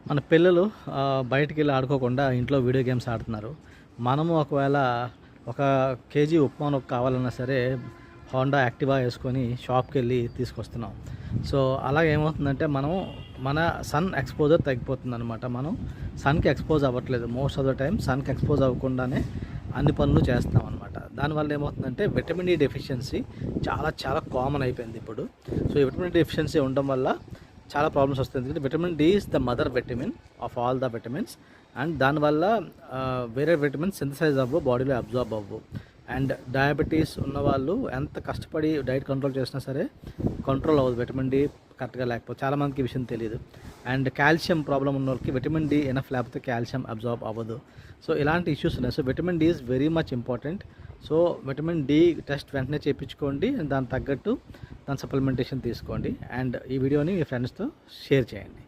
మన పిల్లలు బయటికెళ్ళి ఆడుకోకుండా ఇంట్లో వీడియో గేమ్స్ ఆడుతున్నారు. మనము ఒకవేళ ఒక కేజీ ఉప్మా రవ్వ కావాలన్నా సరే హోండా యాక్టివా యేసుకొని షాప్‌కెళ్ళి తీసుకొస్తున్నాం. సో, అలాగ ఏమవుతుందంటే మన సన్ ఎక్స్‌పోజర్ తగ్గిపోతుందనమాట. మనం సన్‌కి ఎక్స్‌పోజ్ అవ్వట్లేదు. మోస్ట్ ఆఫ్ ద టైమ్ సన్‌కి ఎక్స్‌పోజ్ అవ్వకుండానే అన్ని పనులు చేస్తున్నామనమాట. దానివల్ల ఏమవుతుందంటే విటమిన్ డి డెఫిషియన్సీ చాలా కామన్ అయిపోయింది ఇప్పుడు. సో, ఈ విటమిన్ డి డెఫిషియన్సీ ఉండడం వల్ల చాలా ప్రాబ్లమ్స్ వస్తాయి. ఎందుకంటే vitamin D is the mother vitamin of all the vitamins. And దానివల్ల వేరే విటమిన్స్ సింథసైజ్ అవ్వవు, బాడీలో అబ్జార్బ్ అవ్వవు. అండ్ డయాబెటీస్ ఉన్నవాళ్ళు ఎంత కష్టపడి డైట్ కంట్రోల్ చేసినా సరే కంట్రోల్ అవ్వదు విటమిన్ డి కరెక్ట్గా లేకపోతే. చాలామందికి ఈ విషయం తెలియదు. అండ్ కాల్షియం ప్రాబ్లం ఉన్న వాళ్ళకి విటమిన్ డి ఎనఫ్ లేకపోతే కాల్షియం అబ్జార్బ్ అవ్వదు. సో, ఇలాంటి ఇష్యూస్ ఉన్నాయి. So, vitamin D is very much important. So, vitamin D test వెంటనే చేయించుకోండి. దానికి తగ్గట్టు దాని సప్లిమెంటేషన్ తీసుకోండి. అండ్ ఈ వీడియోని మీ ఫ్రెండ్స్తో షేర్ చేయండి.